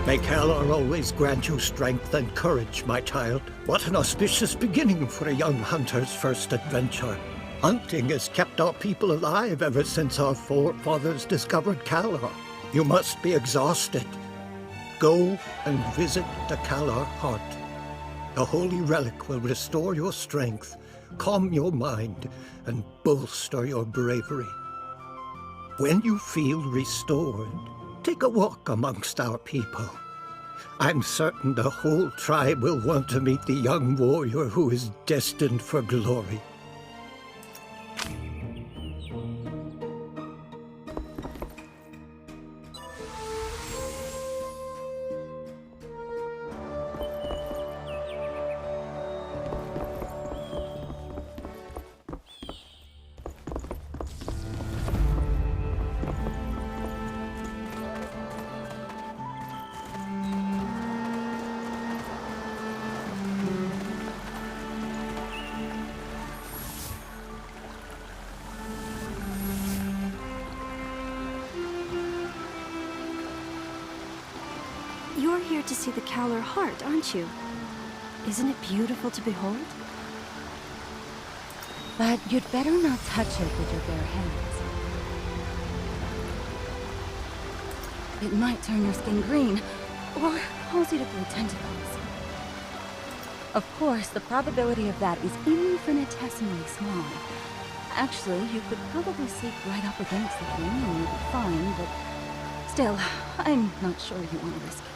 May Kalor always grant you strength and courage, my child. What an auspicious beginning for a young hunter's first adventure. Hunting has kept our people alive ever since our forefathers discovered Kalor. You must be exhausted. Go and visit the Kalor heart. The holy relic will restore your strength, calm your mind, and bolster your bravery. When you feel restored, take a walk amongst our people. I'm certain the whole tribe will want to meet the young warrior who is destined for glory. You're here to see the Kalor heart, aren't you? Isn't it beautiful to behold? But you'd better not touch it with your bare hands. It might turn your skin green, or cause you to grow tentacles. Of course, the probability of that is infinitesimally small. Actually, you could probably sleep right up against the thing and you'd be fine, but still, I'm not sure you want to risk it.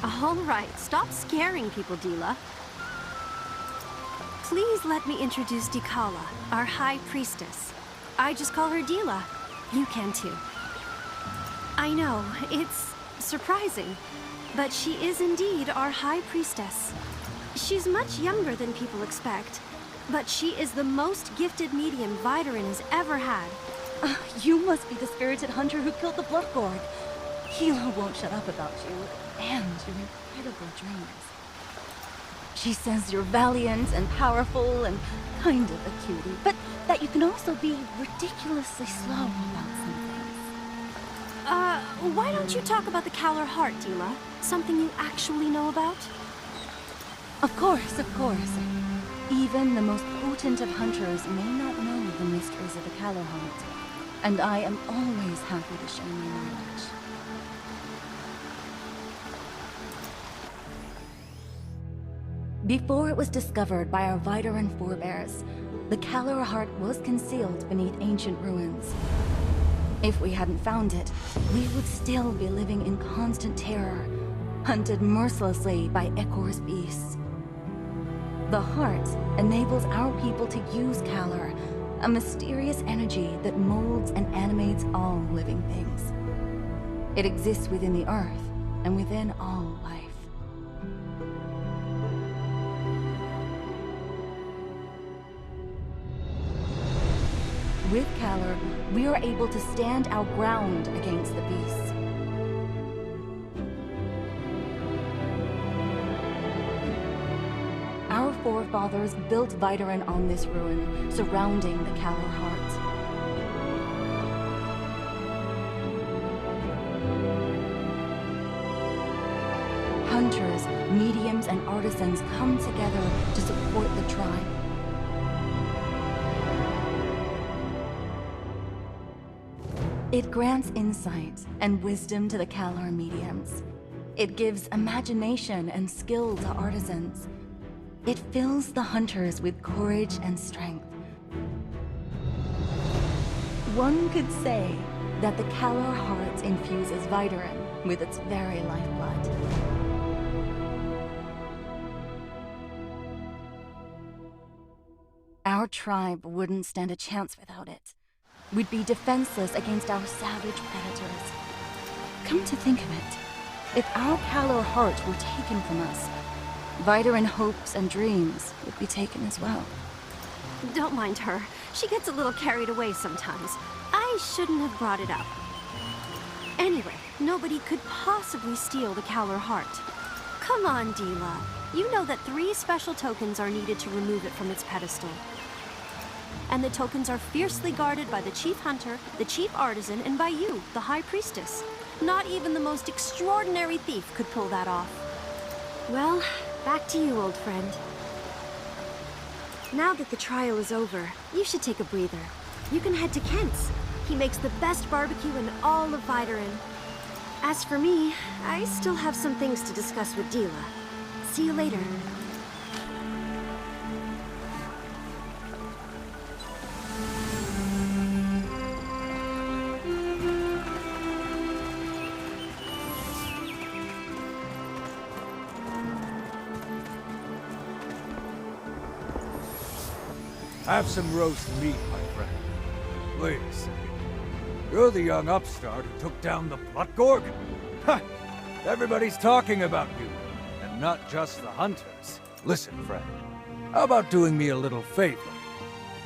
All right, stop scaring people, Dila. Please let me introduce Dikala, our High Priestess. I just call her Dila. You can too. I know, it's surprising, but she is indeed our High Priestess. She's much younger than people expect, but she is the most gifted medium Vidarin has ever had. You must be the spirited hunter who killed the Bloodgorg. Hilo won't shut up about you, and your incredible dreams. She says you're valiant and powerful and kind of a cutie, but that you can also be ridiculously slow about some things. Why don't you talk about the Kalor heart, Dila? Something you actually know about? Of course, of course. Even the most potent of hunters may not know the mysteries of the Kalor heart, and I am always happy to share my knowledge. Before it was discovered by our Vidarin forebears, the Kalor heart was concealed beneath ancient ruins. If we hadn't found it, we would still be living in constant terror, hunted mercilessly by Ekor's beasts. The heart enables our people to use Kalor, a mysterious energy that molds and animates all living things. It exists within the earth and within all life. With Kalor, we are able to stand our ground against the beasts. Our forefathers built Vidarin on this ruin, surrounding the Kalor heart. Hunters, mediums, and artisans come together to support the tribe. It grants insight and wisdom to the Kalor mediums. It gives imagination and skill to artisans. It fills the hunters with courage and strength. One could say that the Kalor heart infuses Vidarin with its very lifeblood. Our tribe wouldn't stand a chance without it. We'd be defenseless against our savage predators. Come to think of it, if our Kalor heart were taken from us, Vidarin hopes and dreams would be taken as well. Don't mind her. She gets a little carried away sometimes. I shouldn't have brought it up. Anyway, nobody could possibly steal the Kalor heart. Come on, Dila. You know that 3 special tokens are needed to remove it from its pedestal. And the tokens are fiercely guarded by the Chief Hunter, the Chief Artisan, and by you, the High Priestess. Not even the most extraordinary thief could pull that off. Well, back to you, old friend. Now that the trial is over, you should take a breather. You can head to Kent's. He makes the best barbecue in all of Vyderin. As for me, I still have some things to discuss with Dila. See you later. Have some roast meat, my friend. Wait a second. You're the young upstart who took down the Bloodgorg? Ha! Everybody's talking about you, and not just the hunters. Listen, friend. How about doing me a little favor?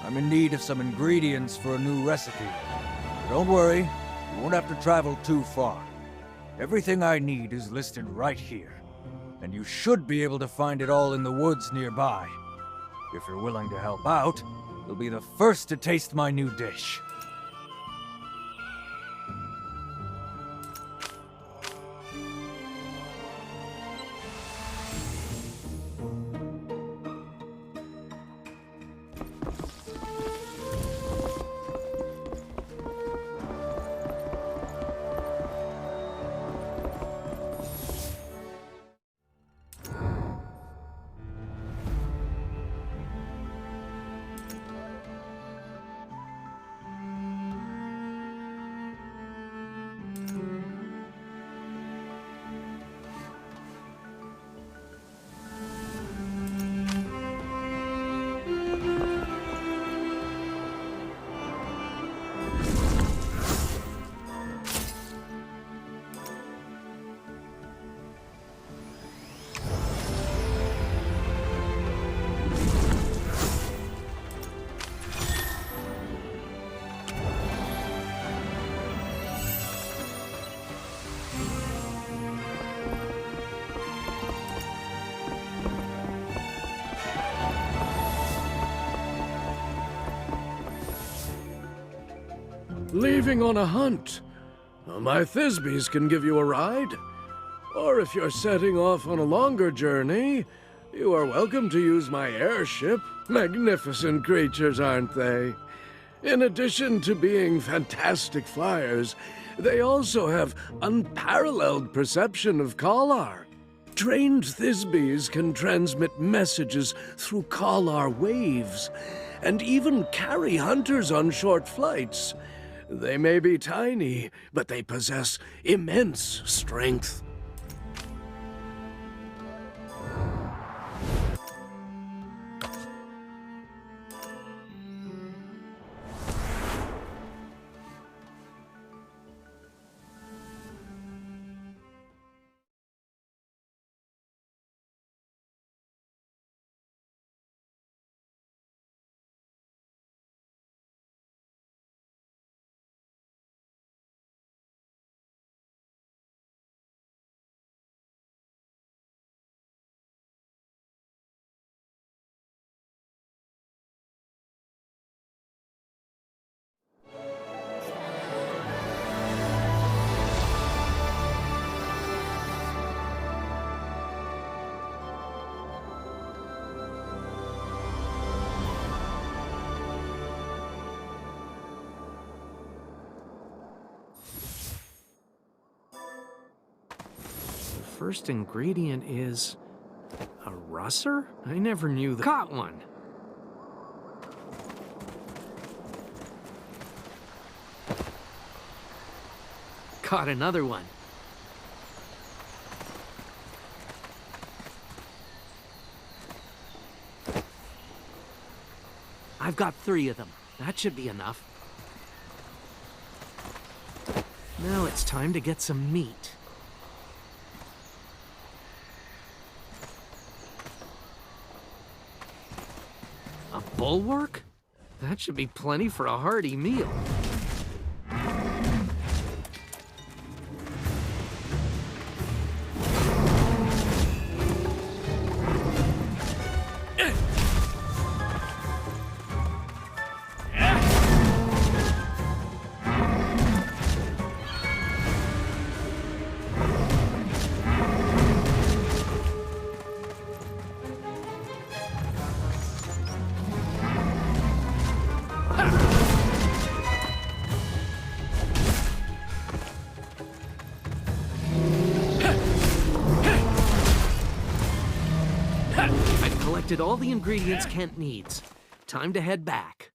I'm in need of some ingredients for a new recipe. But don't worry, you won't have to travel too far. Everything I need is listed right here, and you should be able to find it all in the woods nearby. If you're willing to help out, you'll be the first to taste my new dish. Leaving on a hunt. My Thisbys can give you a ride. Or if you're setting off on a longer journey, you are welcome to use my airship. Magnificent creatures, aren't they? In addition to being fantastic flyers, they also have unparalleled perception of Kalar. Trained Thisbys can transmit messages through Kalar waves, and even carry hunters on short flights. They may be tiny, but they possess immense strength. First ingredient is a russer? I never knew that. Caught one. Caught another one. I've got 3 of them. That should be enough. Now it's time to get some meat. A bulwark? That should be plenty for a hearty meal. collected all the ingredients Kent needs. Time to head back.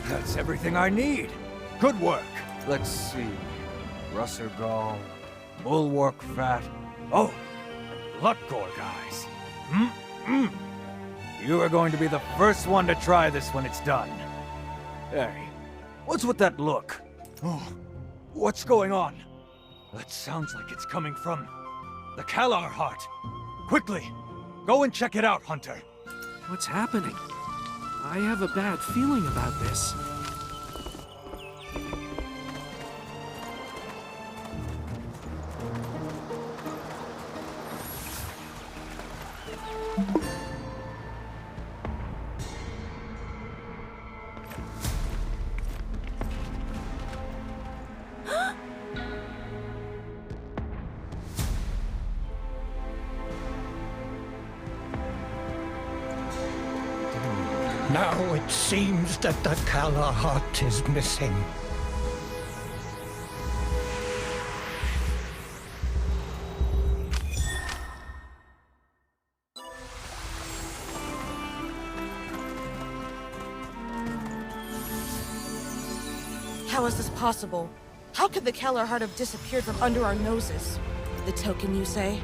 That's everything I need. Good work. Let's see. Russer gall, bulwark fat. Oh, blood gore, guys. You are going to be the first one to try this when it's done. Hey, what's with that look? Oh, what's going on? That sounds like it's coming from the Kalar heart. Quickly, go and check it out, Hunter. What's happening? I have a bad feeling about this. Now it seems that the Kalar heart is missing. How is this possible? How could the Kalar heart have disappeared from under our noses? The token, you say?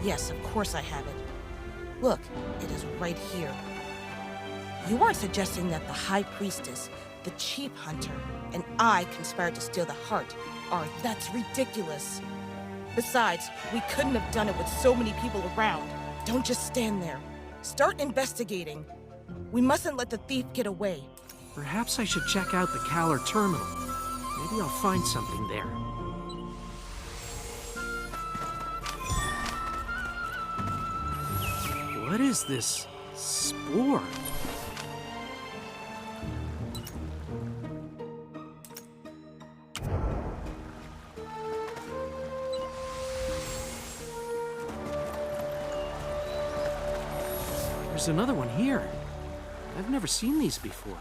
Yes, of course I have it. Look, it is right here. You aren't suggesting that the High Priestess, the Chief Hunter, and I conspired to steal the heart, are you? That's ridiculous. Besides, we couldn't have done it with so many people around. Don't just stand there. Start investigating. We mustn't let the thief get away. Perhaps I should check out the Kalar terminal. Maybe I'll find something there. What is this spore? There's another one here. I've never seen these before.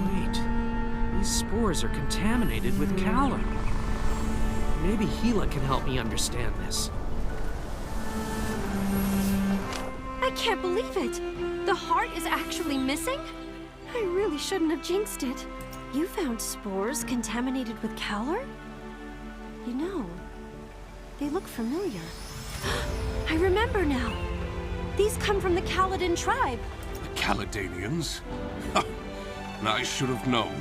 Wait, these spores are contaminated with Kalar. Maybe Gila can help me understand this. I can't believe it! The heart is actually missing? I really shouldn't have jinxed it. You found spores contaminated with Kalar? You know, they look familiar. I remember now. These come from the Kaladin tribe. The Caledanians? I should have known.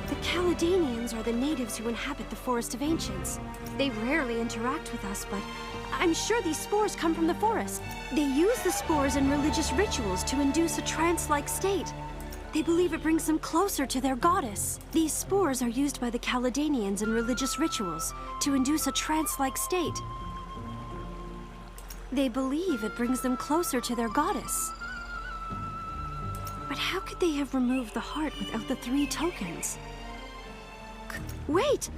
The Caledanians are the natives who inhabit the Forest of Ancients. They rarely interact with us, but I'm sure these spores come from the forest. They use the spores in religious rituals to induce a trance-like state. They believe it brings them closer to their goddess. These spores are used by the Caledanians in religious rituals to induce a trance-like state. They believe it brings them closer to their goddess. But how could they have removed the heart without the 3 tokens? Wait!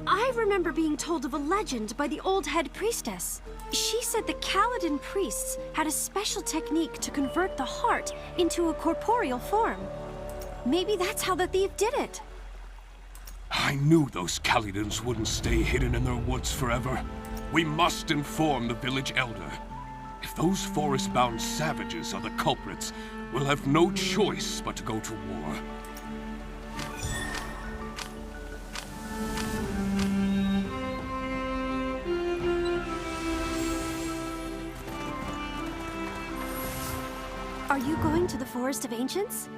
I remember being told of a legend by the old head priestess. She said the Kaladin priests had a special technique to convert the heart into a corporeal form. Maybe that's how the thief did it. I knew those Caledons wouldn't stay hidden in their woods forever. We must inform the village elder. If those forest-bound savages are the culprits, we'll have no choice but to go to war. Are you going to the Forest of Ancients?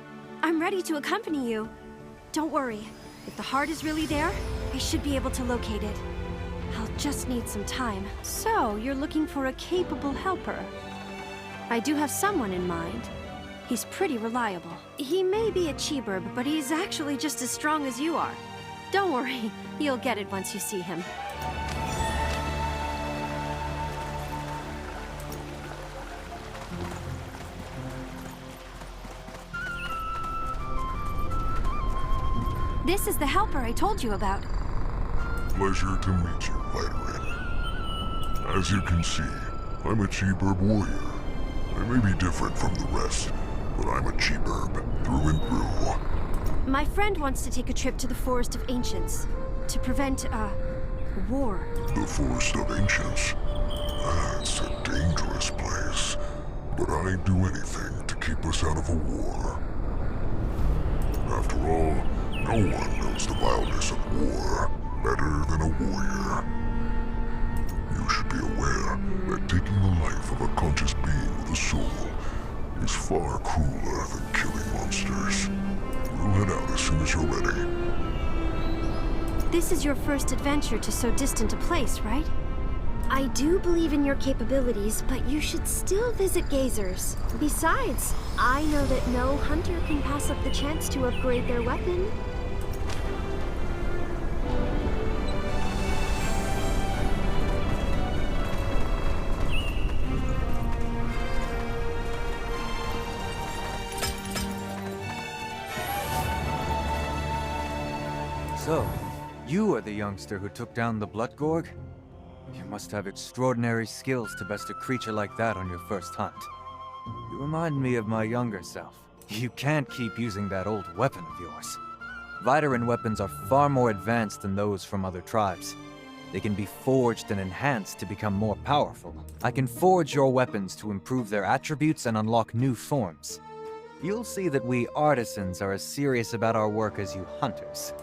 I'm I'm ready to accompany you. Don't worry. If the heart is really there, I should be able to locate it. I'll just need some time. So, you're looking for a capable helper. I do have someone in mind. He's pretty reliable. He may be a Cheeburb, but he's actually just as strong as you are. Don't worry, you'll get it once you see him. This is the helper I told you about. Pleasure to meet you, Vidarin. As you can see, I'm a Cheeburb warrior. I may be different from the rest, but I'm a Cheeburb through and through. My friend wants to take a trip to the Forest of Ancients to prevent a war. The Forest of Ancients? That's a dangerous place, but I'd do anything to keep us out of a war. After all, no one knows the vileness of war better than a warrior. You should be aware that taking the life of a conscious being with a soul is far crueler than killing monsters. We'll head out as soon as you're ready. This is your first adventure to so distant a place, right? I do believe in your capabilities, but you should still visit Gazers. Besides, I know that no hunter can pass up the chance to upgrade their weapon. So, you are the youngster who took down the Bloodgorg? You must have extraordinary skills to best a creature like that on your first hunt. You remind me of my younger self. You can't keep using that old weapon of yours. Vidarin weapons are far more advanced than those from other tribes. They can be forged and enhanced to become more powerful. I can forge your weapons to improve their attributes and unlock new forms. You'll see that we artisans are as serious about our work as you hunters.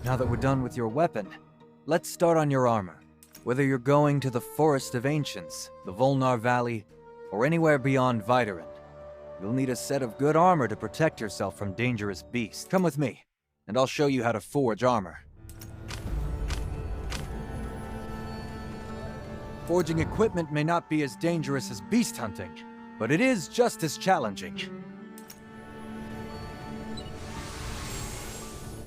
Now that we're done with your weapon, let's start on your armor. Whether you're going to the Forest of Ancients, the Volnar Valley, or anywhere beyond Vidarin, you'll need a set of good armor to protect yourself from dangerous beasts. Come with me, and I'll show you how to forge armor. Forging equipment may not be as dangerous as beast hunting, but it is just as challenging.